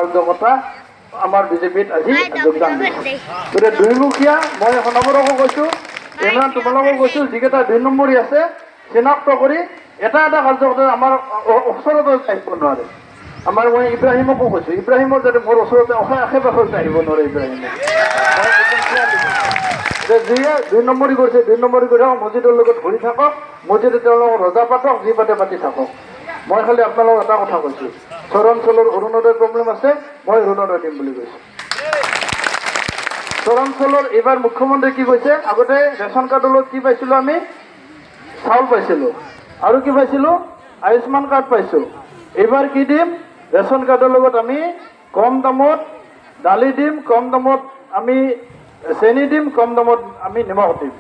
অৰাজকতা আমাৰ বিজেপিত আজি যোগদান দিছে। গতিকে দুইমুখীয়া মই সনবৰকো কৈছোঁ, ইমৰান তোমালোকো কৈছোঁ, যিকেইটা 2 নম্বৰী আছে চিনাক্ত কৰি এটা কাৰ্যকৰ্তা আমাৰ ওচৰতে আহিব নোৱাৰে। আমাৰ মই ইব্ৰাহিমকো কৈছোঁ, ইব্ৰাহিমৰ যাতে মোৰ ওচৰতে আশে পাশে আহিব নোৱাৰে। ইব্ৰাহিমক যিয়ে 2 নম্বৰী কৰিছে 2 নম্বৰী কৰি থাকক, মছজিদৰ লগত ঘূৰি থাকক, মছজিদে তেওঁলোকক ৰজা পাতক, যি পাতে পাতি থাকক। মই খালি আপোনালোকক এটা কথা কৈছোঁ, চৰাঞ্চলৰ অৰুণোদয় প্ৰব্লেম আছে, মই অৰুণোদয় দিম বুলি কৈছোঁ। চৰাঞ্চলৰ এইবাৰ মুখ্যমন্ত্ৰী কি কৈছে, আগতে ৰেচন কাৰ্ডৰ লগত কি পাইছিলোঁ আমি, চাউল পাইছিলোঁ আৰু কি পাইছিলোঁ, আয়ুষ্মান কাৰ্ড পাইছোঁ। এইবাৰ কি দিম, ৰেচন কাৰ্ডৰ লগত আমি কম দামত দালি দিম, কম দামত আমি চেনি দিম, কম দামত আমি নিমখ দিম।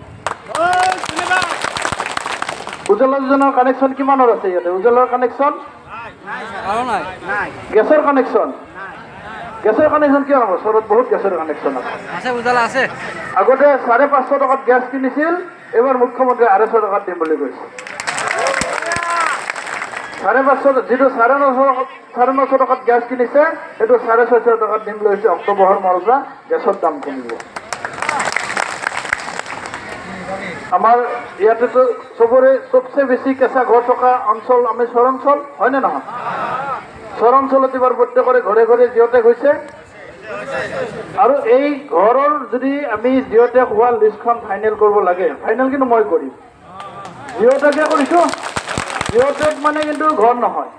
উজ্জ্বলা যোজনাৰ কানেকশ্যন কিমানৰ আছে ইয়াতে? উজ্জ্বলাৰ কানেকশ্যন, গেছৰ কানেকশ্যন, গেছৰ কানেকশ্যন কিয় নহ'ব? ওচৰত বহুত গেছৰ কানেকশ্যন আছে। উজ্জ্বলা আছে। আগতে 550 টকাত গেছ কিনিছিল, এইবাৰ মুখ্যমন্ত্ৰীয়ে 250 টকাত দিম বুলি কৈছে। 550, যিটো 950 টকাত গেছ কিনিছে, সেইটো 650 টকাত দিম বুলি কৈছে। অক্টোবৰৰ মাহৰ পৰা গেছৰ দাম কমিব। আমাৰ ইয়াতেতো চবৰে চবচে বেছি কেঁচা ঘৰ থকা অঞ্চল আমি চৰাঞ্চল, হয়নে নহয়? চৰাঞ্চলত এইবাৰ প্ৰত্যেকৰে ঘৰে ঘৰে জিঅ'টেক হৈছে। আৰু এই ঘৰৰ যদি আমি জিঅ'টেক হোৱা লিষ্টখন ফাইনেল কৰিব লাগে, ফাইনেল কিন্তু মই কৰিম। জিঅ'টেকে কৰিছোঁ, জিঅ'টেক মানে কিন্তু ঘৰ নহয়,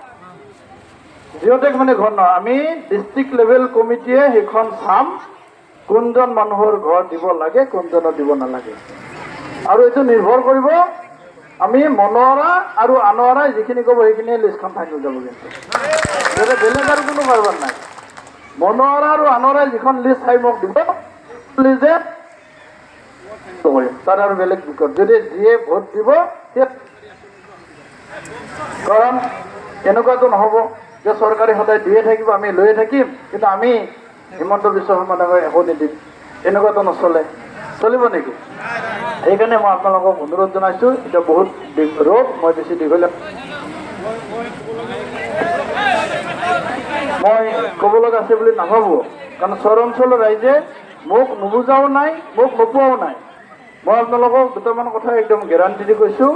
জিঅ'টেক মানে ঘৰ নহয়। আমি ডিষ্ট্ৰিক্ট লেভেল কমিটিয়ে সেইখন চাম, কোনজন মানুহৰ ঘৰ দিব লাগে, কোনজনৰ দিব নালাগে। আৰু এইটো নিৰ্ভৰ কৰিব আমি মনোৱাৰা আৰু আনোৱাৰাই যিখিনি ক'ব সেইখিনিয়ে লিষ্টখন ফাইনেল যাব। কিন্তু বেলেগ আৰু কোনো কাৰবাৰ নাই। মনোৱাৰা আৰু আনোৱাৰাই যিখন লিষ্ট চাই মোক দিব, লিষ্টে তাৰ আৰু বেলেগ বিকট যদি যিয়ে ভোট দিব, কাৰণ এনেকুৱাটো নহ'ব যে চৰকাৰে সদায় দিয়ে থাকিব, আমি লৈয়ে থাকিম, কিন্তু আমি হিমন্ত বিশ্ব শৰ্মা ডাঙৰীয়াক একো নিদিম, এনেকুৱাটো নচলে। চলিব নেকি? সেইকাৰণে মই আপোনালোকক অনুৰোধ জনাইছোঁ, এতিয়া বহুত ৰ'দ, মই বেছি দীঘলীয়া মই ক'ব লগা আছে বুলি নাভাবোঁ, কাৰণ চৰাঞ্চলৰ ৰাইজে মোক নুবুজাও নাই, মোক নোপোৱাও নাই। মই আপোনালোকক দুটামান কথা একদম গেৰাণ্টি দি কৈছোঁ,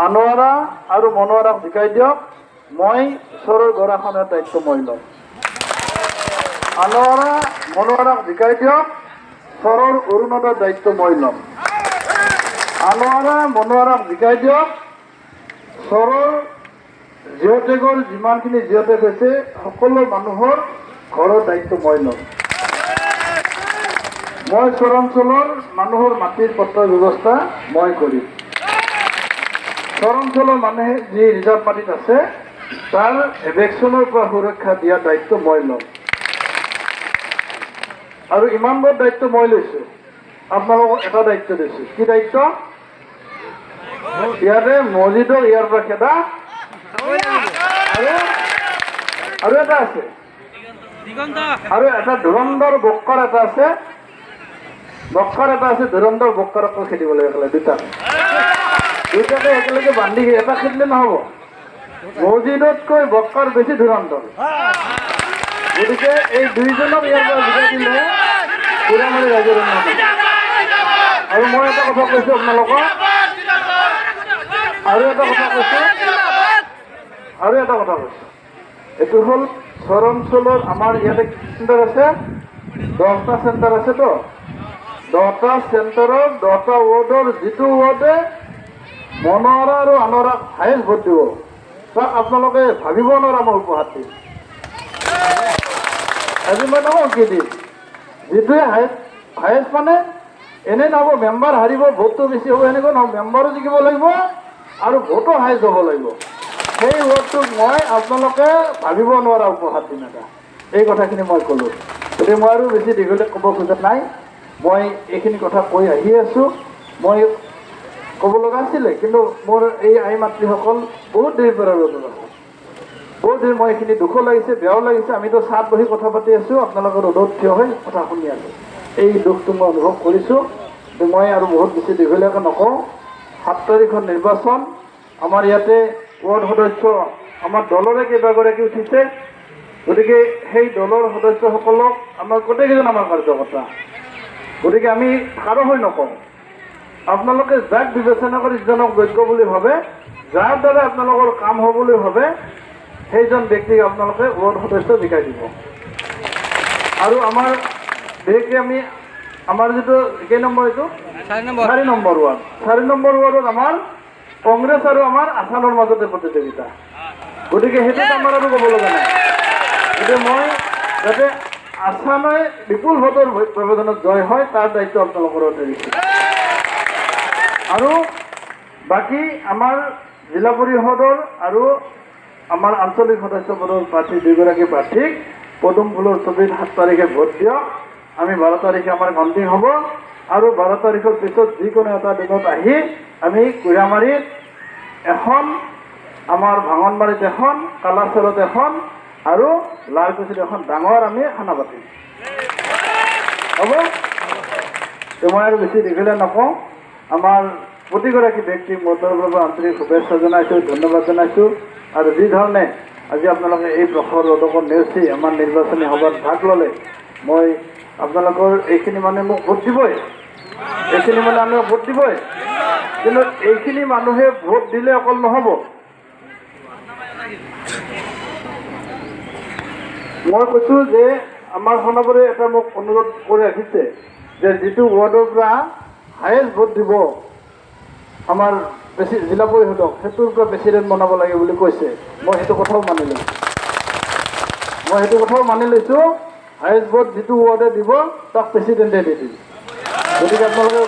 আনোৱাৰা আৰু মনোৱাৰাক জিকাই দিয়ক, মই ওচৰৰ গৰাখনৰ দায়িত্ব মই ল'ম। আনোৱাৰা মনোৱাৰাক জিকাই দিয়ক, ওচৰৰ অৰুণোদয়ৰ দায়িত্ব মই ল'ম। আনোৱাৰা মনোৱাৰাক জিকাই দিয়ক, ওচৰৰ জিঅ'টেকৰ যিমানখিনি জিঅ'টেক হৈছে সকলো মানুহৰ ঘৰৰ দায়িত্ব মই ল'ম। মই চৰাঞ্চলৰ মানুহৰ মাটিৰ পত্ৰৰ ব্যৱস্থা মই কৰিম। চৰাঞ্চলৰ মানুহে যি ৰিজাৰ্ভ মাটিত আছে তাৰ এভেকশ্যনৰ পৰা সুৰক্ষা দিয়াৰ দায়িত্ব মই ল'ম। আৰু ইমানবোৰ দায়িত্ব মই লৈছোঁ, আপোনালোকক এটা দায়িত্ব দিছোঁ। কি দায়িত্ব? ইয়াতে মছজিদক ইয়াৰ পৰা খেদা, আৰু এটা আছে, আৰু এটা ধুৰন্ধৰ বক্কৰ এটা আছে, ধুৰন্ধৰ বক্কৰকো খেদিব লাগে। দুটাকে একেলগে বান্ধি এটা খেদিলে নহ'ব, মছজিদতকৈ বক্কৰ বেছি ধুৰন্ধৰ। গতিকে এই দুইজনক ইয়াৰ পৰা জিকাই দিলে পুৰামাৰী ৰাইজৰ উন্নতি। আৰু মই এটা কথা কৈছোঁ আপোনালোকক, আৰু এটা কথা কৈছোঁ, এইটো হ'ল চৰাঞ্চলৰ আমাৰ ইয়াতে চেণ্টাৰ আছে, 10টা চেণ্টাৰ আছেতো, 10টা চেণ্টাৰৰ 10টা ৱাৰ্ডৰ যিটো ৱাৰ্ডে মনোৱাৰা আৰু আনোৱাৰাক হায়েষ্ট ভোট দিব, তাক আপোনালোকে ভাবিব নোৱাৰা মই উপহাৰ দিম। আজি মই নহওঁ কি দিম, যিটোৱে হায়েষ্ট মানে এনেই নহ'ব মেম্বাৰ হাৰিব, ভোটটো বেছি হ'ব এনেকুৱা নহয়, মেম্বাৰো জিকিব লাগিব আৰু ভোটো হায়েষ্ট হ'ব লাগিব। সেই ৱাৰ্ডটোক মই আপোনালোকে ভাবিব নোৱাৰা উপহাৰ দিম এটা। এই কথাখিনি মই ক'লোঁ। গতিকে মই আৰু বেছি দীঘলীয়া ক'ব খোজা নাই, মই এইখিনি কথা কৈ আহি আছোঁ। মই ক'ব লগা আছিলে, কিন্তু মোৰ এই আই মাতৃসকল বহুত দেৰিৰ পৰা ৰ'দত আছে, বহুত দেৰি মই এইখিনি দুখো লাগিছে, বেয়াও লাগিছে। আমিতো ছাদ বহি কথা পাতি আছোঁ, আপোনালোকে ৰ'দত থিয় হৈ কথা শুনি আছোঁ। এই দুখটো মই অনুভৱ কৰিছোঁ। মই আৰু বহুত বেছি দীঘলীয়াকৈ নকওঁ। 7 তাৰিখৰ নিৰ্বাচন, আমাৰ ইয়াতে ৱাৰ্ড সদস্য আমাৰ দলৰে কেইবাগৰাকী উঠিছে, গতিকে সেই দলৰ সদস্যসকলক আমাৰ গোটেইকেইজন আমাৰ কাৰ্যকৰ্তা, গতিকে আমি কাৰো হৈ নকওঁ। আপোনালোকে যাক বিবেচনা কৰি যিজনক যোগ্য বুলি ভাবে, যাৰ দ্বাৰা আপোনালোকৰ কাম হ'ব বুলি ভাবে, সেইজন ব্যক্তিক আপোনালোকে ৱাৰ্ড সদস্য জিকাই দিব। আৰু আমাৰ বিশেষকৈ আমি আমাৰ যিটো কেই নম্বৰ এইটো 4 নম্বৰ ৱাৰ্ড, 4 নম্বৰ ৱাৰ্ডত আমাৰ কংগ্ৰেছ আৰু আমাৰ আসামৰ মাজতে প্ৰতিযোগিতা। গতিকে সেইটোত আমাৰ আৰু ক'ব লগা নাই। গতিকে মই যাতে আসামে বিপুল ভোটৰ ব্যৱধানত জয় হয় তাৰ দায়িত্ব আপোনালোকৰ ওপৰত দিছোঁ। আৰু বাকী আমাৰ জিলা পৰিষদৰ আৰু আমাৰ আঞ্চলিক সদস্য পদৰ প্ৰাৰ্থী 2গৰাকী প্ৰাৰ্থীক পদুম ফুলৰ ছবিত 7 তাৰিখে ভোট দিয়ক। আমি 12 তাৰিখে আমাৰ কাউণ্টিং হ'ব আৰু 12 তাৰিখৰ পিছত যিকোনো এটা দিনত আহি আমি কুৰামাৰীত এখন, আমাৰ ভাঙনবাৰীত এখন, কালাচাৰত এখন আৰু লালকুছিত এখন ডাঙৰ আমি খানা পাতিম। হ'ব? মই আৰু বেছি দীঘলীয়া নকওঁ। আমাৰ প্ৰতিগৰাকী ব্যক্তিক মোৰ তৰফৰ পৰা আন্তৰিক শুভেচ্ছা জনাইছোঁ, ধন্যবাদ জনাইছোঁ। আৰু যি ধৰণে আজি আপোনালোকে এই প্ৰখৰ ৰদকত নেওচি আমাৰ নিৰ্বাচনী সভাত ভাগ ল'লে, মই আপোনালোকৰ এইখিনি মানুহে মোক ভোট দিবই, এইখিনি মানুহে ভোট দিবই, কিন্তু এইখিনি মানুহে ভোট দিলে অকল নহ'ব। মই কৈছোঁ যে আমাৰ সনাবৰে এটা মোক অনুৰোধ কৰি ৰাখিছে যে যিটো ৱাৰ্ডৰ পৰা হায়েষ্ট ভোট দিব আমাৰ জিলা পৰিষদক, সেইটোৰ পৰা প্ৰেচিডেণ্ট বনাব লাগে বুলি কৈছে। মই সেইটো কথাও মানি লৈছোঁ। হায়েষ্ট ভোট যিটো ৱাৰ্ডে দিব তাক প্ৰেচিডেণ্টে দি দিম। গতিকে আপোনালোকে